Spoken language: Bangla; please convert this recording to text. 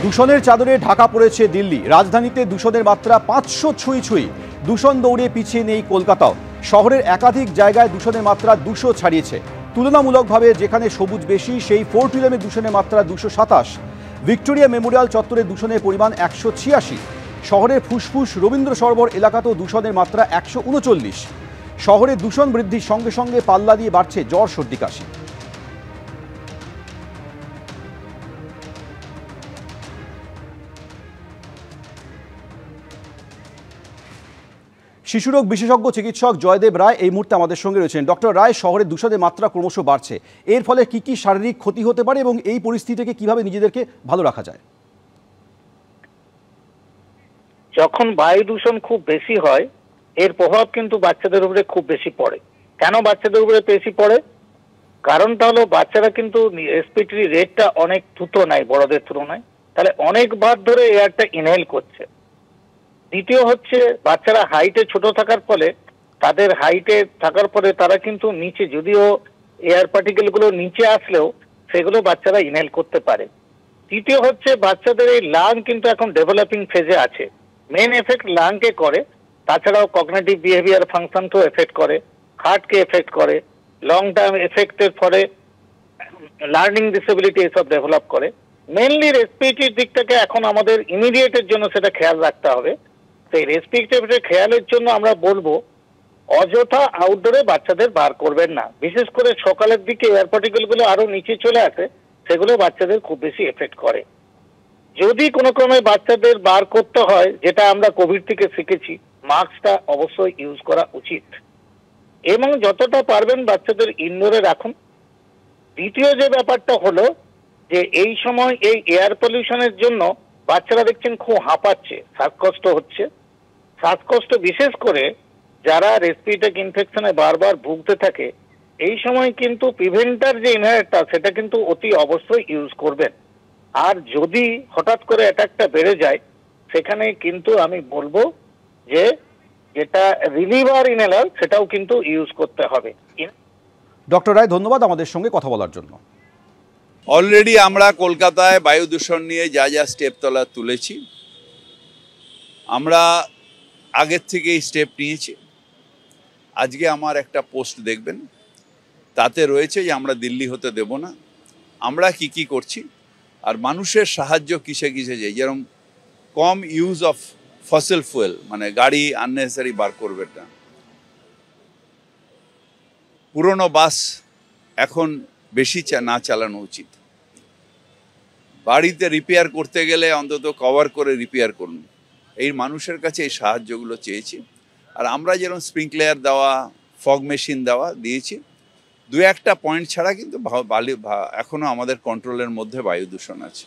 দূষণের চাদরে ঢাকা পড়েছে দিল্লি। রাজধানীতে দূষণের মাত্রা 500 ছুঁই। দূষণ দৌড়ে পিছিয়ে নেই কলকাতাও। শহরের একাধিক জায়গায় দূষণের মাত্রা 200 ছাড়িয়েছে। তুলনামূলকভাবে যেখানে সবুজ বেশি সেই ফোর্ট উইলিয়ামে দূষণের মাত্রা 227। ভিক্টোরিয়া মেমোরিয়াল চত্বরে দূষণের পরিমাণ 186। শহরের ফুসফুস রবীন্দ্র সরোবর এলাকাতেও দূষণের মাত্রা 139। শহরে দূষণ বৃদ্ধির সঙ্গে সঙ্গে পাল্লা দিয়ে বাড়ছে জ্বর সর্দি কাশি। শিশুরোগ বিশেষজ্ঞ চিকিৎসক জয়দেব রায় এই মুহূর্তে আমাদের সঙ্গে রয়েছেন। ডক্টর রায়, শহরে দূষণের মাত্রা ক্রমশ বাড়ছে, এর ফলে কি কি শারীরিক ক্ষতি হতে পারে এবং এই পরিস্থিতিকে কিভাবে নিজেদেরকে ভালো রাখা যায়? যখন বায়ু দূষণ খুব বেশি হয় এর প্রভাব কিন্তু বাচ্চাদের উপরে খুব বেশি পড়ে। কেন বাচ্চাদের উপরে বেশি পড়ে? কারণটা হলো বাচ্চারা কিন্তু রেসপিরেটরি রেটটা অনেক দ্রুত নেয় বড়দের তুলনায়, তাহলে অনেকবার ধরে এয়ারটা ইনহেল করছে। দ্বিতীয় হচ্ছে বাচ্চারা হাইটে ছোট থাকার ফলে তাদের হাইটে থাকার পরে তারা কিন্তু নিচে, যদিও এয়ার পার্টিকেল গুলো নিচে আসলেও সেগুলো বাচ্চারা ইনহেল করতে পারে। তৃতীয় হচ্ছে বাচ্চাদের এই লাং কিন্তু এখন ডেভেলপিং ফেজে আছে। মেন এফেক্ট লাংকে করে, তাছাড়াও কগনিটিভ বিহেভিয়ার ফাংশনকেও এফেক্ট করে, হার্টকে এফেক্ট করে, লং টার্ম এফেক্টের ফলে লার্নিং ডিসেবিলিটি এসব ডেভেলপ করে। মেনলি রেসপিরেটরির দিকটাকে এখন আমাদের ইমিডিয়েটের জন্য সেটা খেয়াল রাখতে হবে। সেই রেসপিরেটরি খেয়ালের জন্য আমরা বলবো অযথা আউটডোরে বাচ্চাদের বার করবেন না। বিশেষ করে সকালের দিকে এয়ার পার্টিকেল গুলো আরো নিচে চলে আসে, সেগুলো বাচ্চাদের খুব বেশি এফেক্ট করে। যদি কোনো ক্রমে বাচ্চাদের বার করতে হয়, যেটা আমরা কোভিড থেকে শিখেছি, মাস্কটা অবশ্যই ইউজ করা উচিত এবং যতটা পারবেন বাচ্চাদের ইনডোরে রাখুন। দ্বিতীয় যে ব্যাপারটা হলো যে এই সময় এই এয়ার পলিউশনের জন্য বাচ্চারা দেখছেন খুব হাঁপাচ্ছে, শ্বাসকষ্ট হচ্ছে। শ্বাসকষ্ট বিশেষ করে যারা রেসপিরেটরি ইনফেকশনে বারবার ভুগতে থাকে, এই সময় কিন্তু প্রিভেন্টার যে ইনহেলারটা সেটা কিন্তু অতি অবশ্যই ইউজ করবেন। আর যদি হঠাৎ করে অ্যাটাকটা বেড়ে যায়, সেখানে কিন্তু আমি বলবো যে যেটা রিলিভার ইনহেলার সেটাও কিন্তু ইউজ করতে হবে। ডক্টর রায়, ধন্যবাদ আমাদের সঙ্গে কথা বলার জন্য। অলরেডি আমরা কলকাতায় বায়ু দূষণ নিয়ে যা যা স্টেপ তুলেছি, আমরা আগের থেকেই স্টেপ নিয়েছি। আজকে আমার একটা পোস্ট দেখবেন, তাতে রয়েছে যে আমরা দিল্লি হতে দেব না, আমরা কি করছি আর মানুষের সাহায্য কিসে যাই। যেরকম কম ইউজ অফ ফসিল ফুয়েল, মানে গাড়ি আননেসেসারি বার করবেন না। পুরনো বাস এখন বেশি না চালানো উচিত। বাড়িতে রিপেয়ার করতে গেলে অন্তত কভার করে রিপেয়ার করুন। এই মানুষের কাছে এই সাহায্যগুলো চেয়েছি। আর আমরা যেরকম স্প্রিংকলার দেওয়া, ফগ মেশিন দেওয়া দিয়েছি, দু একটা পয়েন্ট ছাড়া কিন্তু এখনো আমাদের কন্ট্রোলের মধ্যে বায়ু দূষণ আছে।